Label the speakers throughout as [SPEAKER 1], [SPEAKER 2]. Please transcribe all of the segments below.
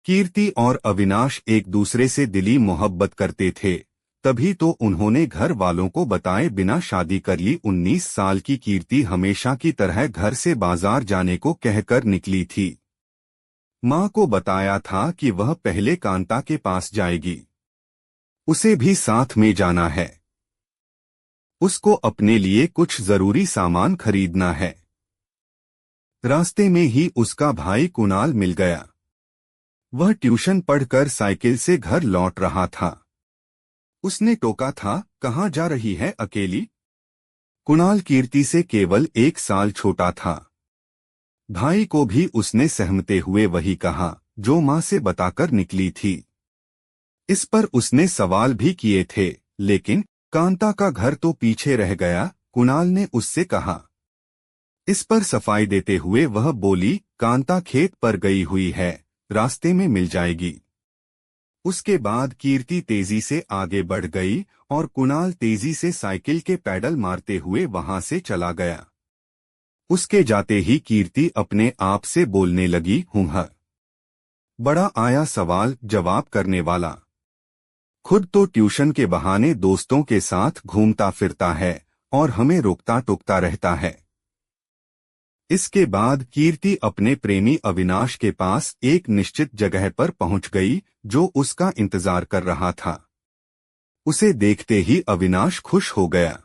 [SPEAKER 1] कीर्ति और अविनाश एक दूसरे से दिली मोहब्बत करते थे, तभी तो उन्होंने घर वालों को बताए बिना शादी कर ली। 19 साल की कीर्ति हमेशा की तरह घर से बाजार जाने को कहकर निकली थी। माँ को बताया था कि वह पहले कांता के पास जाएगी, उसे भी साथ में जाना है। उसको अपने लिए कुछ जरूरी सामान खरीदना है। रास्ते में ही उसका भाई कुणाल मिल गया। वह ट्यूशन पढ़कर साइकिल से घर लौट रहा था। उसने टोका था, कहाँ जा रही है अकेली? कुणाल कीर्ति से केवल 1 साल छोटा था। भाई को भी उसने सहमते हुए वही कहा जो माँ से बताकर निकली थी। इस पर उसने सवाल भी किए थे, लेकिन कांता का घर तो पीछे रह गया, कुणाल ने उससे कहा। इस पर सफाई देते हुए वह बोली, कांता खेत पर गई हुई है, रास्ते में मिल जाएगी। उसके बाद कीर्ति तेजी से आगे बढ़ गई और कुणाल तेजी से साइकिल के पैडल मारते हुए वहां से चला गया। उसके जाते ही कीर्ति अपने आप से बोलने लगी, हूँ बड़ा आया सवाल जवाब करने वाला। खुद तो ट्यूशन के बहाने दोस्तों के साथ घूमता फिरता है और हमें रोकता टोकता रहता है। इसके बाद कीर्ति अपने प्रेमी अविनाश के पास एक निश्चित जगह पर पहुंच गई, जो उसका इंतजार कर रहा था। उसे देखते ही अविनाश खुश हो गया।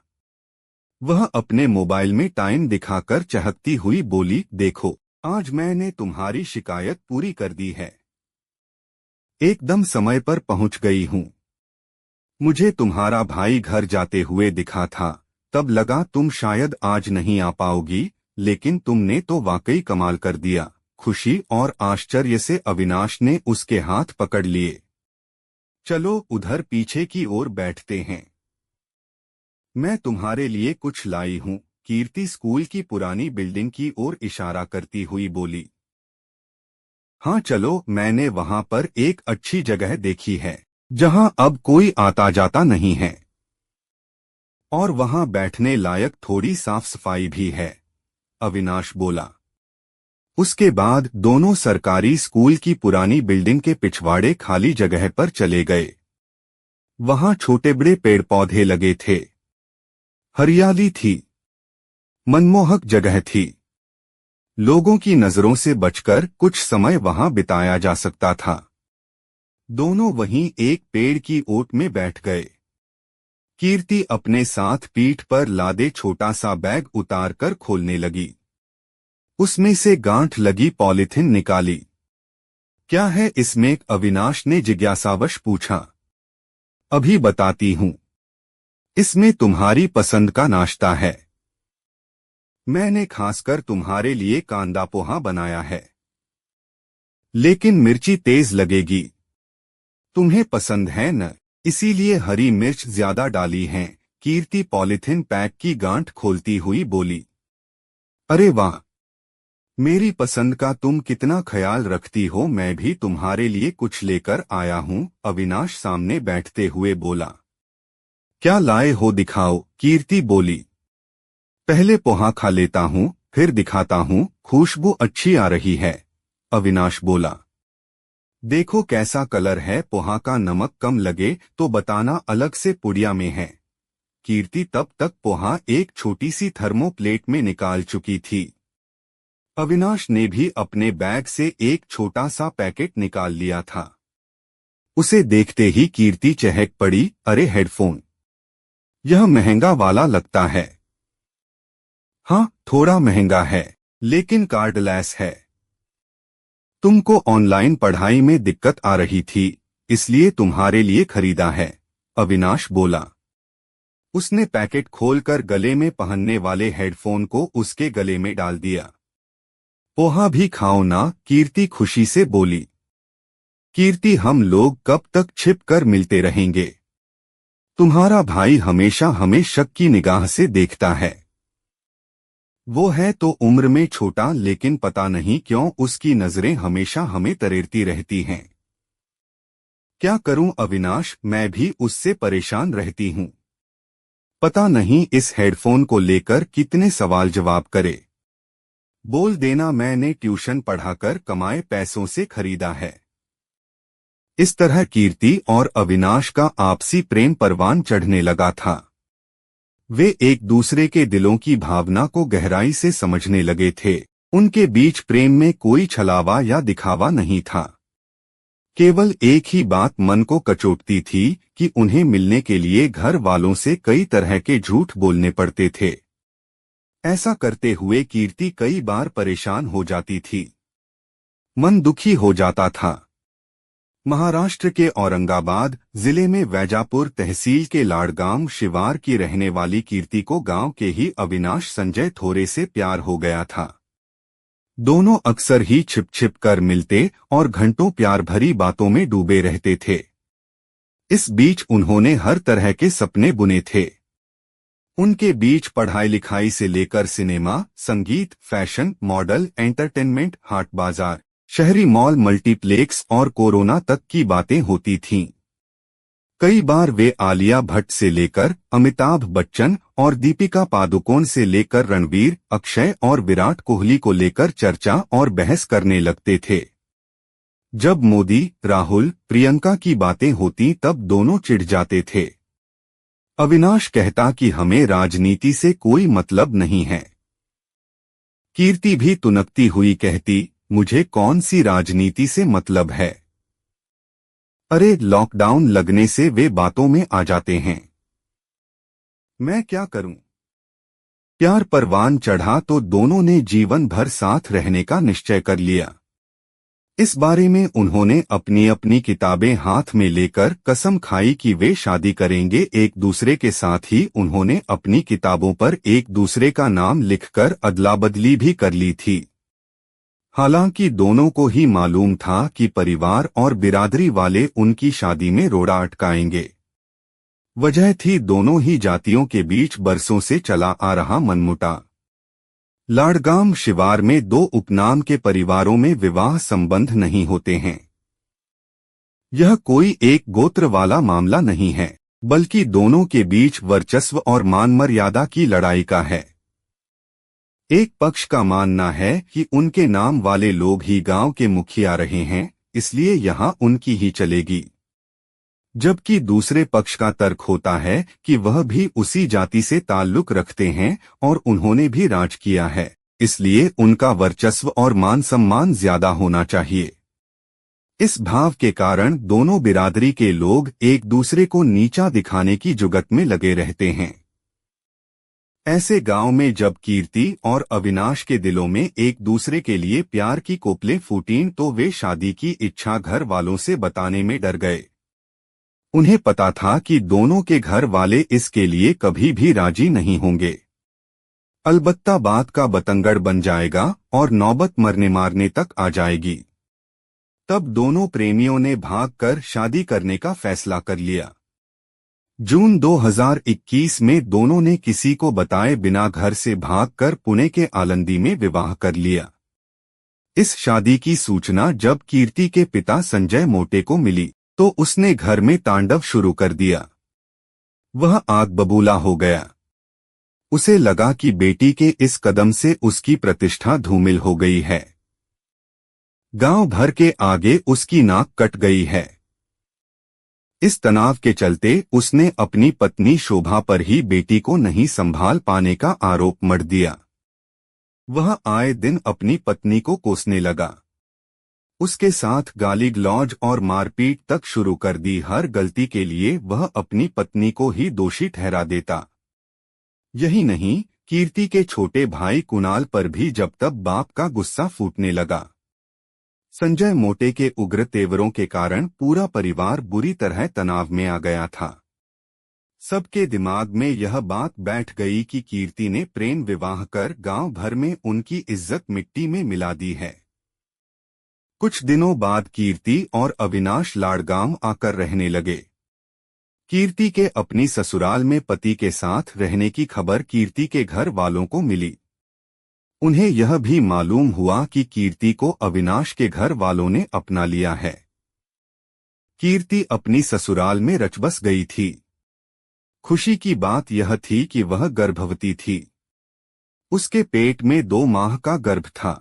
[SPEAKER 1] वह अपने मोबाइल में टाइम दिखाकर चहकती हुई बोली, देखो, आज मैंने तुम्हारी शिकायत पूरी कर दी है। एकदम समय पर पहुंच गई हूं। मुझे तुम्हारा भाई घर जाते हुए दिखा था, तब लगा तुम शायद आज नहीं आ पाओगी, लेकिन तुमने तो वाकई कमाल कर दिया। खुशी और आश्चर्य से अविनाश ने उसके हाथ पकड़ लिए। चलो उधर पीछे की ओर बैठते हैं, मैं तुम्हारे लिए कुछ लाई हूं। कीर्ति स्कूल की पुरानी बिल्डिंग की ओर इशारा करती हुई बोली। हाँ चलो, मैंने वहां पर एक अच्छी जगह देखी है, जहां अब कोई आता जाता नहीं है, और वहां बैठने लायक थोड़ी साफ सफाई भी है, अविनाश बोला। उसके बाद दोनों सरकारी स्कूल की पुरानी बिल्डिंग के पिछवाड़े खाली जगह पर चले गए। वहां छोटे बड़े पेड़ पौधे लगे थे, हरियाली थी, मनमोहक जगह थी। लोगों की नजरों से बचकर कुछ समय वहां बिताया जा सकता था। दोनों वहीं एक पेड़ की ओट में बैठ गए। कीर्ति अपने साथ पीठ पर लादे छोटा सा बैग उतारकर खोलने लगी। उसमें से गांठ लगी पॉलीथिन निकाली। क्या है इसमें? अविनाश ने जिज्ञासावश पूछा। अभी बताती हूं। इसमें तुम्हारी पसंद का नाश्ता है। मैंने खासकर तुम्हारे लिए कांदा पोहा बनाया है, लेकिन मिर्ची तेज लगेगी। तुम्हें पसंद है न, इसीलिए हरी मिर्च ज्यादा डाली है। कीर्ति पॉलीथिन पैक की गांठ खोलती हुई बोली। अरे वाह, मेरी पसंद का तुम कितना ख्याल रखती हो। मैं भी तुम्हारे लिए कुछ लेकर आया हूं, अविनाश सामने बैठते हुए बोला। क्या लाए हो दिखाओ, कीर्ति बोली। पहले पोहा खा लेता हूं, फिर दिखाता हूं, खुशबू अच्छी आ रही है, अविनाश बोला। देखो कैसा कलर है, पोहा का नमक कम लगे तो बताना, अलग से पुड़िया में है। कीर्ति तब तक पोहा एक छोटी सी थर्मोप्लेट में निकाल चुकी थी। अविनाश ने भी अपने बैग से एक छोटा सा पैकेट निकाल लिया था। उसे देखते ही कीर्ति चहक पड़ी। अरे हेडफोन, यह महंगा वाला लगता है। हाँ, थोड़ा महंगा है, लेकिन कार्डलेस है। तुमको ऑनलाइन पढ़ाई में दिक्कत आ रही थी, इसलिए तुम्हारे लिए खरीदा है, अविनाश बोला। उसने पैकेट खोलकर गले में पहनने वाले हेडफोन को उसके गले में डाल दिया। पोहा भी खाओ ना, कीर्ति खुशी से बोली। कीर्ति, हम लोग कब तक छिप कर मिलते रहेंगे? तुम्हारा भाई हमेशा हमें शक की निगाह से देखता है। वो है तो उम्र में छोटा, लेकिन पता नहीं क्यों उसकी नजरें हमेशा हमें तरेरती रहती हैं। क्या करूं अविनाश, मैं भी उससे परेशान रहती हूं। पता नहीं इस हेडफोन को लेकर कितने सवाल जवाब करे। बोल देना मैंने ट्यूशन पढ़ाकर कमाए पैसों से खरीदा है। इस तरह कीर्ति और अविनाश का आपसी प्रेम परवान चढ़ने लगा था। वे एक दूसरे के दिलों की भावना को गहराई से समझने लगे थे। उनके बीच प्रेम में कोई छलावा या दिखावा नहीं था। केवल एक ही बात मन को कचोटती थी कि उन्हें मिलने के लिए घर वालों से कई तरह के झूठ बोलने पड़ते थे। ऐसा करते हुए कीर्ति कई बार परेशान हो जाती थी, मन दुखी हो जाता था। महाराष्ट्र के औरंगाबाद जिले में वैजापुर तहसील के लाड़गांव शिवार की रहने वाली कीर्ति को गांव के ही अविनाश संजय थोरे से प्यार हो गया था। दोनों अक्सर ही छिप छिप कर मिलते और घंटों प्यार भरी बातों में डूबे रहते थे। इस बीच उन्होंने हर तरह के सपने बुने थे। उनके बीच पढ़ाई लिखाई से लेकर सिनेमा, संगीत, फैशन, मॉडल, एंटरटेनमेंट, हाट बाजार, शहरी मॉल, मल्टीप्लेक्स और कोरोना तक की बातें होती थीं। कई बार वे आलिया भट्ट से लेकर अमिताभ बच्चन और दीपिका पादुकोण से लेकर रणवीर, अक्षय और विराट कोहली को लेकर चर्चा और बहस करने लगते थे। जब मोदी, राहुल, प्रियंका की बातें होती तब दोनों चिढ़ जाते थे। अविनाश कहता कि हमें राजनीति से कोई मतलब नहीं है। कीर्ति भी तुनकती हुई कहती, मुझे कौन सी राजनीति से मतलब है। अरे लॉकडाउन लगने से वे बातों में आ जाते हैं, मैं क्या करूं। प्यार परवान चढ़ा तो दोनों ने जीवन भर साथ रहने का निश्चय कर लिया। इस बारे में उन्होंने अपनी अपनी किताबें हाथ में लेकर कसम खाई कि वे शादी करेंगे। एक दूसरे के साथ ही उन्होंने अपनी किताबों पर एक दूसरे का नाम लिखकर अदला बदली भी कर ली थी। हालांकि दोनों को ही मालूम था कि परिवार और बिरादरी वाले उनकी शादी में रोड़ा अटकाएंगे। वजह थी दोनों ही जातियों के बीच बरसों से चला आ रहा मनमुटाव। लाड़गांव शिवार में दो उपनाम के परिवारों में विवाह संबंध नहीं होते हैं। यह कोई एक गोत्र वाला मामला नहीं है, बल्कि दोनों के बीच वर्चस्व और मान मर्यादा की लड़ाई का है। एक पक्ष का मानना है कि उनके नाम वाले लोग ही गांव के मुखिया रहे हैं, इसलिए यहां उनकी ही चलेगी। जबकि दूसरे पक्ष का तर्क होता है कि वह भी उसी जाति से ताल्लुक रखते हैं और उन्होंने भी राज किया है, इसलिए उनका वर्चस्व और मान सम्मान ज्यादा होना चाहिए। इस भाव के कारण दोनों बिरादरी के लोग एक दूसरे को नीचा दिखाने की जुगत में लगे रहते हैं। ऐसे गांव में जब कीर्ति और अविनाश के दिलों में एक दूसरे के लिए प्यार की कोपलें फूटीं तो वे शादी की इच्छा घर वालों से बताने में डर गए। उन्हें पता था कि दोनों के घर वाले इसके लिए कभी भी राजी नहीं होंगे। अलबत्ता बात का बतंगड़ बन जाएगा और नौबत मरने मारने तक आ जाएगी। तब दोनों प्रेमियों ने भागकर शादी करने का फैसला कर लिया। जून 2021 में दोनों ने किसी को बताए बिना घर से भागकर पुणे के आलंदी में विवाह कर लिया। इस शादी की सूचना जब कीर्ति के पिता संजय मोटे को मिली तो उसने घर में तांडव शुरू कर दिया। वह आग बबूला हो गया। उसे लगा कि बेटी के इस कदम से उसकी प्रतिष्ठा धूमिल हो गई है। गांव भर के आगे उसकी नाक कट गई है। इस तनाव के चलते उसने अपनी पत्नी शोभा पर ही बेटी को नहीं संभाल पाने का आरोप मढ़ दिया। वह आए दिन अपनी पत्नी को कोसने लगा। उसके साथ गाली गलौज और मारपीट तक शुरू कर दी। हर गलती के लिए वह अपनी पत्नी को ही दोषी ठहरा देता। यही नहीं, कीर्ति के छोटे भाई कुणाल पर भी जब तब बाप का गुस्सा फूटने लगा। संजय मोटे के उग्र तेवरों के कारण पूरा परिवार बुरी तरह तनाव में आ गया था। सबके दिमाग में यह बात बैठ गई कि कीर्ति ने प्रेम विवाह कर गांव भर में उनकी इज्जत मिट्टी में मिला दी है। कुछ दिनों बाद कीर्ति और अविनाश लाड़गांव आकर रहने लगे। कीर्ति के अपनी ससुराल में पति के साथ रहने की खबर कीर्ति के घर वालों को मिली। उन्हें यह भी मालूम हुआ कि कीर्ति को अविनाश के घर वालों ने अपना लिया है। कीर्ति अपनी ससुराल में रचबस गई थी। खुशी की बात यह थी कि वह गर्भवती थी। उसके पेट में 2 माह का गर्भ था।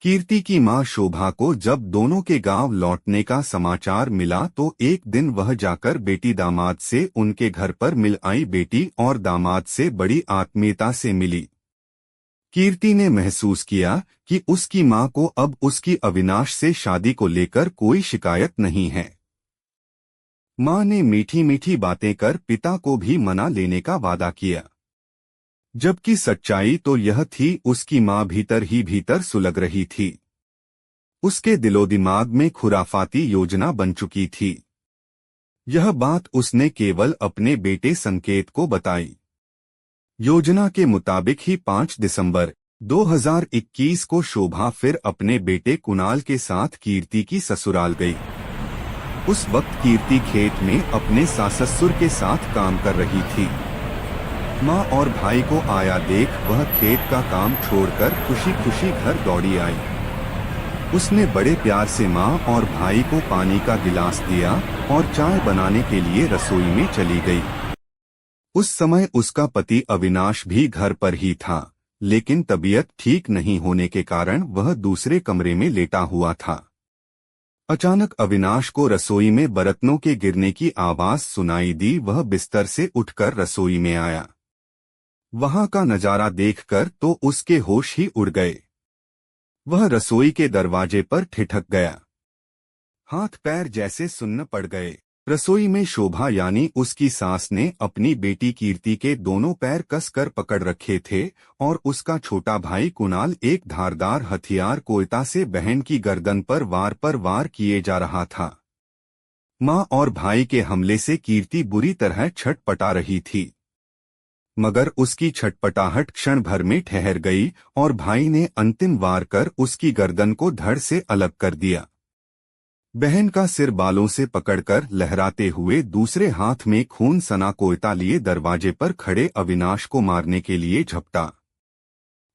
[SPEAKER 1] कीर्ति की मां शोभा को जब दोनों के गांव लौटने का समाचार मिला तो एक दिन वह जाकर बेटी दामाद से उनके घर पर मिल आई। बेटी और दामाद से बड़ी आत्मीयता से मिली। कीर्ति ने महसूस किया कि उसकी मां को अब उसकी अविनाश से शादी को लेकर कोई शिकायत नहीं है। मां ने मीठी मीठी बातें कर पिता को भी मना लेने का वादा किया, जबकि सच्चाई तो यह थी उसकी मां भीतर ही भीतर सुलग रही थी। उसके दिलो दिमाग में खुराफाती योजना बन चुकी थी। यह बात उसने केवल अपने बेटे संकेत को बताई। योजना के मुताबिक ही 5 दिसंबर 2021 को शोभा फिर अपने बेटे कुणाल के साथ कीर्ति की ससुराल गई। उस वक्त कीर्ति खेत में अपने सास-ससुर के साथ काम कर रही थी। माँ और भाई को आया देख वह खेत का काम छोड़कर खुशी खुशी घर दौड़ी आई। उसने बड़े प्यार से माँ और भाई को पानी का गिलास दिया और चाय बनाने के लिए रसोई में चली गई। उस समय उसका पति अविनाश भी घर पर ही था, लेकिन तबीयत ठीक नहीं होने के कारण वह दूसरे कमरे में लेटा हुआ था। अचानक अविनाश को रसोई में बर्तनों के गिरने की आवाज सुनाई दी। वह बिस्तर से उठकर रसोई में आया। वहां का नजारा देखकर तो उसके होश ही उड़ गए। वह रसोई के दरवाजे पर ठिठक गया। हाथ पैर जैसे सुन्न पड़ गए। रसोई में शोभा यानी उसकी सास ने अपनी बेटी कीर्ति के दोनों पैर कसकर पकड़ रखे थे और उसका छोटा भाई कुणाल एक धारदार हथियार कोयता से बहन की गर्दन पर वार किए जा रहा था। मां और भाई के हमले से कीर्ति बुरी तरह छटपटा रही थी, मगर उसकी छटपटाहट क्षण भर में ठहर गई और भाई ने अंतिम वार कर उसकी गर्दन को धड़ से अलग कर दिया। बहन का सिर बालों से पकड़कर लहराते हुए दूसरे हाथ में खून सना कोयता लिए दरवाजे पर खड़े अविनाश को मारने के लिए झपटा।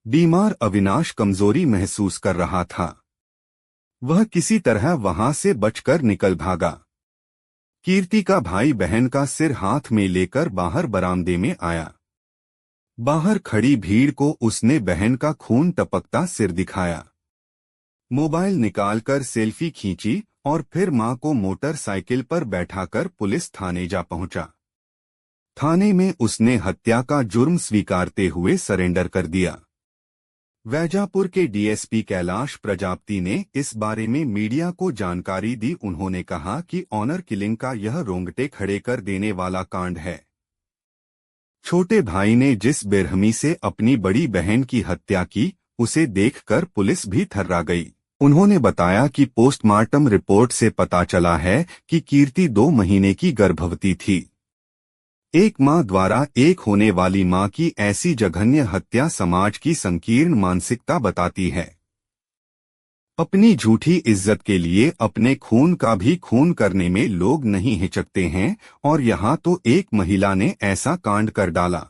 [SPEAKER 1] बीमार अविनाश कमजोरी महसूस कर रहा था। वह किसी तरह वहां से बचकर निकल भागा। कीर्ति का भाई बहन का सिर हाथ में लेकर बाहर बरामदे में आया। बाहर खड़ी भीड़ को उसने बहन का खून टपकता सिर दिखाया। मोबाइल निकालकर सेल्फी खींची और फिर मां को मोटरसाइकिल पर बैठाकर पुलिस थाने जा पहुंचा। थाने में उसने हत्या का जुर्म स्वीकारते हुए सरेंडर कर दिया। वैजापुर के डीएसपी कैलाश प्रजापति ने इस बारे में मीडिया को जानकारी दी। उन्होंने कहा कि ऑनर किलिंग का यह रोंगटे खड़े कर देने वाला कांड है। छोटे भाई ने जिस बेरहमी से अपनी बड़ी बहन की हत्या की, उसे देखकर पुलिस भी थर्रा गई। उन्होंने बताया कि पोस्टमार्टम रिपोर्ट से पता चला है कि कीर्ति 2 महीने की गर्भवती थी। एक मां द्वारा एक होने वाली मां की ऐसी जघन्य हत्या समाज की संकीर्ण मानसिकता बताती है। अपनी झूठी इज्जत के लिए अपने खून का भी खून करने में लोग नहीं हिचकते हैं, और यहाँ तो एक महिला ने ऐसा कांड कर डाला।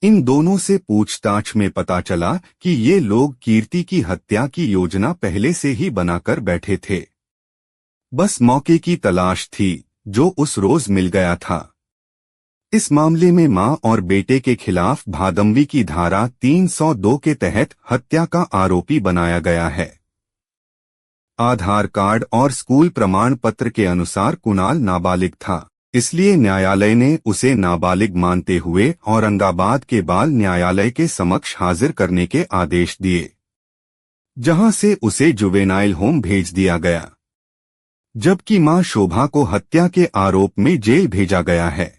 [SPEAKER 1] इन दोनों से पूछताछ में पता चला कि ये लोग कीर्ति की हत्या की योजना पहले से ही बनाकर बैठे थे। बस मौके की तलाश थी, जो उस रोज मिल गया था। इस मामले में मां और बेटे के खिलाफ भादंवी की धारा 302 के तहत हत्या का आरोपी बनाया गया है। आधार कार्ड और स्कूल प्रमाण पत्र के अनुसार कुणाल नाबालिग था, इसलिए न्यायालय ने उसे नाबालिग मानते हुए औरंगाबाद के बाल न्यायालय के समक्ष हाजिर करने के आदेश दिए, जहां से उसे जुवेनाइल होम भेज दिया गया, जबकि मां शोभा को हत्या के आरोप में जेल भेजा गया है।